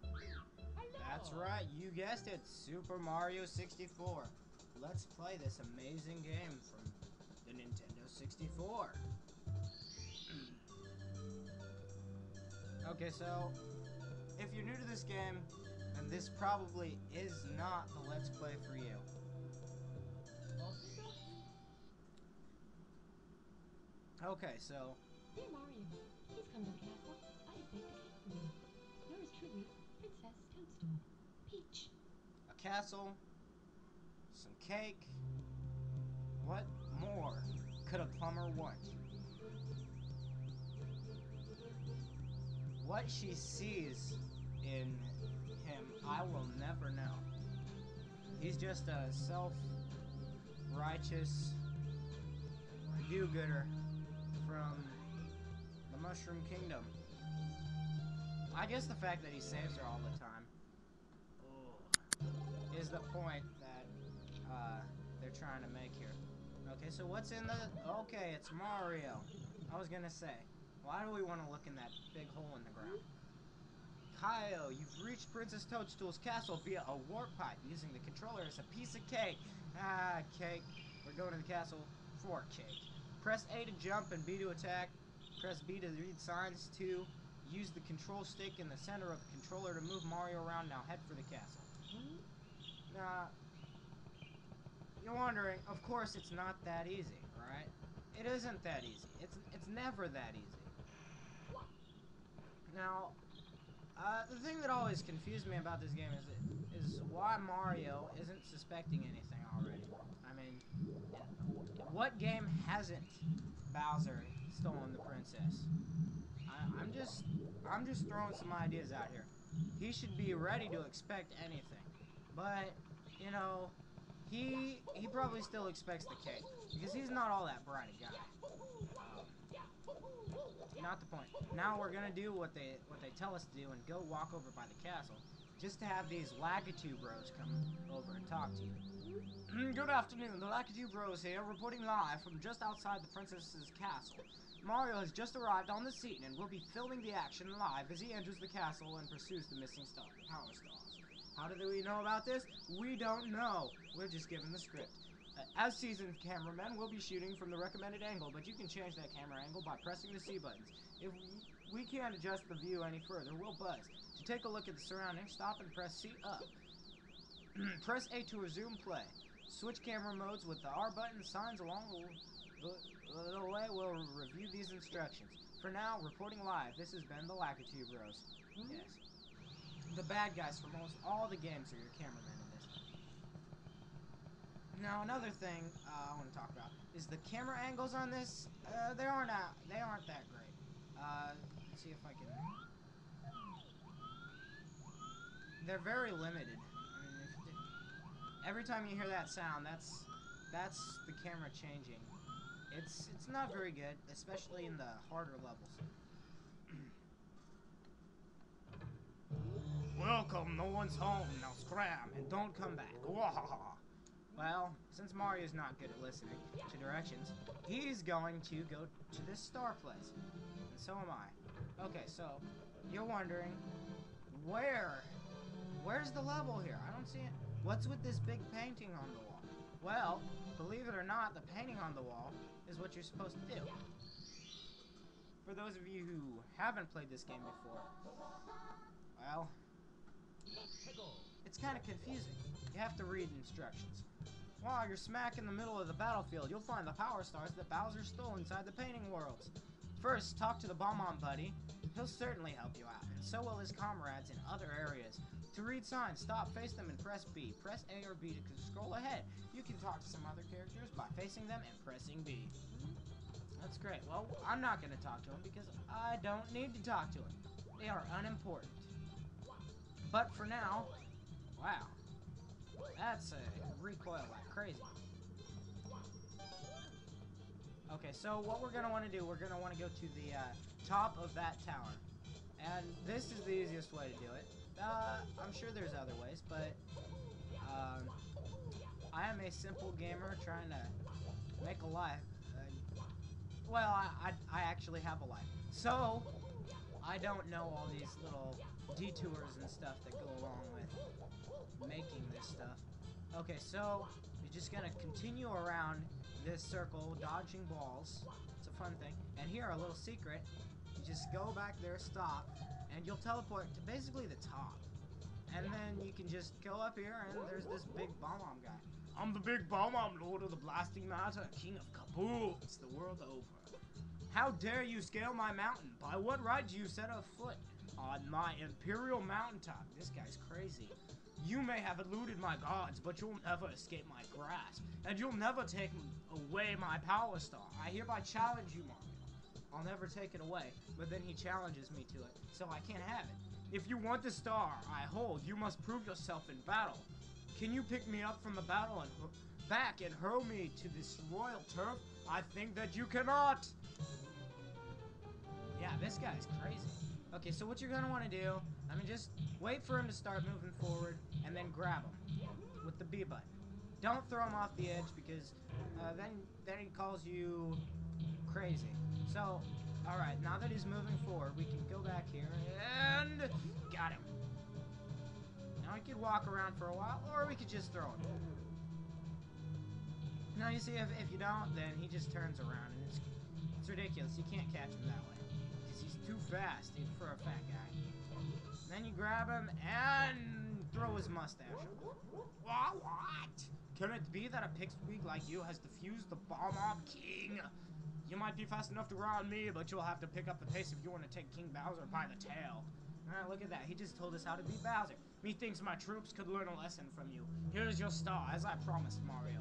Mario. That's right, you guessed it, Super Mario 64. Let's play this amazing game from the Nintendo 64. Okay, so if you're new to this game, then this probably is not the Let's Play for you. Okay, so Dear Mario, please come to the castle. I have baked a cake for you. Yours truly, Princess Toadstool. Peach. a castle, some cake. What more could a plumber want? What she sees in him, I will never know. He's just a self-righteous do-gooder from the Mushroom Kingdom. I guess the fact that he saves her all the time is the point that they're trying to make here. Okay, so what's in the... Okay, it's Mario. I was gonna say, why do we want to look in that big hole in the ground? Kyle, you've reached Princess Toadstool's castle via a warp pipe using the controller as a piece of cake. Ah, cake. We're going to the castle for cake. Press A to jump and B to attack. Press B to read signs. 2. Use the control stick in the center of the controller to move Mario around. Now head for the castle. Now, you're wondering, of course it's not that easy, right? It isn't that easy. It's never that easy. Now, the thing that always confused me about this game is why Mario isn't suspecting anything already. I mean, what game hasn't Bowser stolen the princess? I'm just throwing some ideas out here. He should be ready to expect anything, but you know, he probably still expects the cake because he's not all that bright a guy. Not the point. Now we're gonna do what they tell us to do and go walk over by the castle, just to have these Lakitu Bros come over and talk to you. Good afternoon, the Lakitu Bros here, reporting live from just outside the princess's castle. Mario has just arrived on the scene and will be filming the action live as he enters the castle and pursues the missing power stars. How do we know about this? We don't know. We're just given the script. As seasoned cameramen, we'll be shooting from the recommended angle, but you can change that camera angle by pressing the C buttons. If we can't adjust the view any further, we'll buzz. To take a look at the surroundings, stop and press C up. Press A to resume play. Switch camera modes with the R button. Signs along the way will review these instructions. For now, reporting live, this has been the Lakitu Bros. Yes. The bad guys from almost all the games are your cameramen in this. Now, another thing I want to talk about is the camera angles on this. They aren't that great. Let's see if I can. They're very limited. I mean, every time you hear that sound, that's the camera changing. It's not very good, especially in the harder levels. Welcome, no one's home. Now scram and don't come back. Wahaha. Well, since Mario's not good at listening to directions, he's going to go to this star place. And so am I. Okay, so, you're wondering, where's the level here? I don't see it. What's with this big painting on the wall? Well, believe it or not, the painting on the wall is what you're supposed to do. For those of you who haven't played this game before, well, it's kind of confusing. You have to read instructions. While you're smack in the middle of the battlefield, you'll find the power stars that Bowser stole inside the painting worlds. First, talk to the Bomb-On Buddy. He'll certainly help you out, and so will his comrades in other areas. To read signs, stop, face them, and press B. Press A or B to scroll ahead. You can talk to some other characters by facing them and pressing B. That's great. Well, I'm not going to talk to him because I don't need to talk to him. They are unimportant. But for now, wow, that's a recoil like crazy. Okay, so what we're going to want to do, we're going to want to go to the top of that tower. And this is the easiest way to do it. I'm sure there's other ways, but I am a simple gamer trying to make a life. Well, I actually have a life. So, I don't know all these little detours and stuff that go along with making this stuff. Okay, so you're just gonna continue around this circle, dodging balls. It's a fun thing. And here, a little secret. You just go back there, stop, and you'll teleport to basically the top. And then you can just go up here, and there's this big Bomb-Omb guy. I'm the big Bomb-Omb, Lord of the Blasting Matter, King of Kaboom. The world over. How dare you scale my mountain? By what right do you set a foot on my imperial mountaintop? This guy's crazy. You may have eluded my gods, but you'll never escape my grasp, and you'll never take away my power star. I hereby challenge you, Mario. I'll never take it away, but then he challenges me to it, so I can't have it. If you want the star I hold, you must prove yourself in battle. Can you pick me up from the battle and back and hurl me to this royal turf? I think that you cannot. Yeah, this guy's crazy. Okay, so what you're gonna want to do, just wait for him to start moving forward, and then grab him with the B button. Don't throw him off the edge, because then he calls you crazy. So, alright, now that he's moving forward, we can go back here, and got him. Now we could walk around for a while, or we could just throw him. Now you see, if you don't, then he just turns around, and it's ridiculous. You can't catch him that way, because he's too fast for a fat guy. Then you grab him and throw his mustache off. What? Can it be that a pipsqueak like you has defused the Bomb-Omb King? You might be fast enough to round me, but you'll have to pick up the pace if you want to take King Bowser by the tail. Alright, look at that. He just told us how to beat Bowser. Methinks my troops could learn a lesson from you. Here's your star, as I promised, Mario.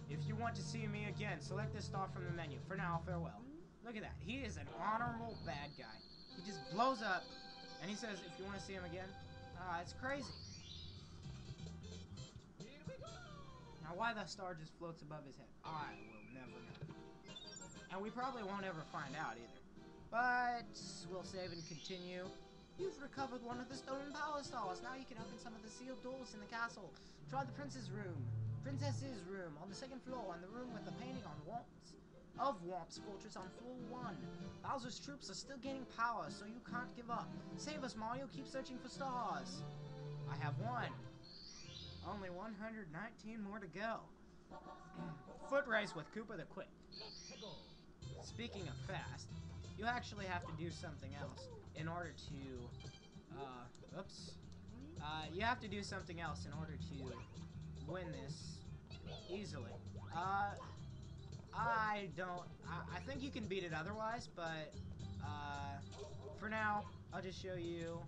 If you want to see me again, select this star from the menu. For now, farewell. Look at that. He is an honorable bad guy. He just blows up, and he says, if you want to see him again, it's crazy. Now, why the star just floats above his head, I will never know. And we probably won't ever find out either. But we'll save and continue. You've recovered one of the stolen power stars. Now you can open some of the sealed doors in the castle. Try the princess's room on the second floor, and the room with the painting on Whomp's fortress on floor 1. Bowser's troops are still gaining power, so you can't give up. Save us, Mario. Keep searching for stars. I have one. Only 119 more to go. Foot race with Koopa the Quick. Speaking of fast, you actually have to do something else in order to, you have to do something else in order to win this easily. I think you can beat it otherwise, but, for now, I'll just show you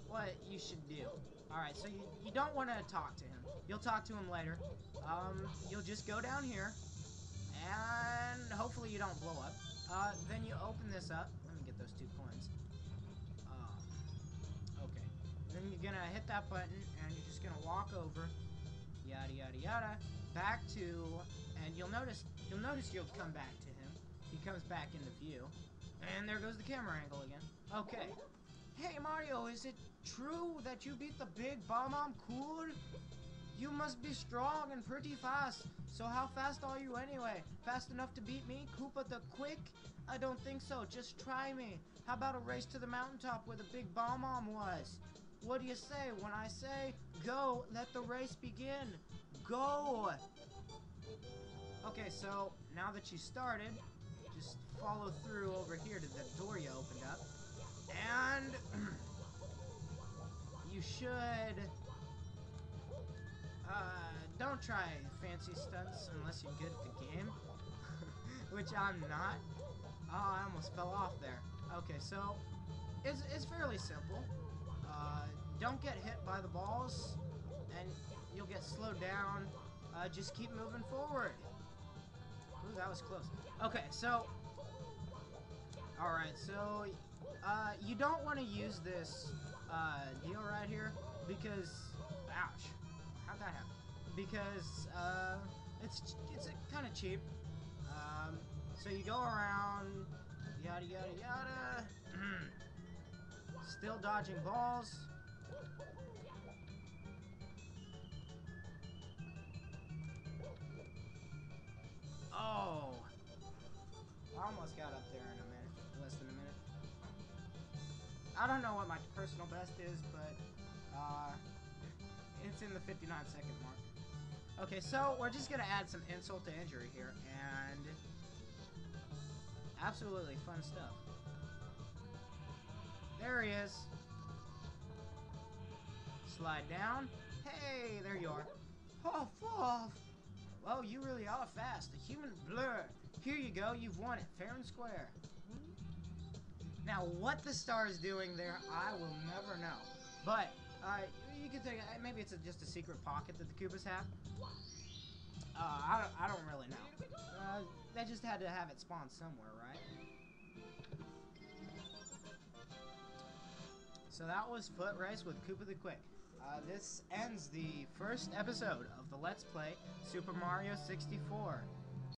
what you should do. Alright, so you don't want to talk to him. You'll talk to him later. You'll just go down here, and hopefully you don't blow up. Then you open this up. Let me get those 2 coins. Okay. Then you're gonna hit that button, and you're just gonna walk over, yada yada yada, back to, and you'll notice you'll come back to him. He comes back into view, and there goes the camera angle again. Okay. Hey Mario, is it true that you beat the big Bomb-Omb Cool? You must be strong and pretty fast. So how fast are you anyway? Fast enough to beat me, Koopa the Quick? I don't think so. Just try me. How about a race to the mountaintop where the big Bomb-Omb was? What do you say when I say go? Let the race begin. Go! Okay, so now that you started, just follow through over here to the door you opened up. And you should don't try fancy stunts unless you're good at the game, which I'm not. Oh, I almost fell off there. Okay, so it's fairly simple. Don't get hit by the balls, and you'll get slowed down. Just keep moving forward. Ooh, that was close. Okay, so alright, so you don't want to use this deal right here because, ouch, how'd that happen? Because it's kind of cheap. So you go around, yada yada yada, still dodging balls. Oh, I almost got up there in a minute, less than a minute. I don't know what my personal best is, but it's in the 59-second mark. Okay, so we're just gonna add some insult to injury here, and absolutely fun stuff. There he is. Slide down. Hey, there you are. Huff, huff. Well, you really are fast. The human blur. Here you go. You've won it, fair and square. Now, what the star is doing there, I will never know. But you can think maybe it's just a secret pocket that the Koopas have. I don't really know. They just had to have it spawn somewhere, right? So that was Foot Race with Koopa the Quick. This ends the first episode of the Let's Play Super Mario 64.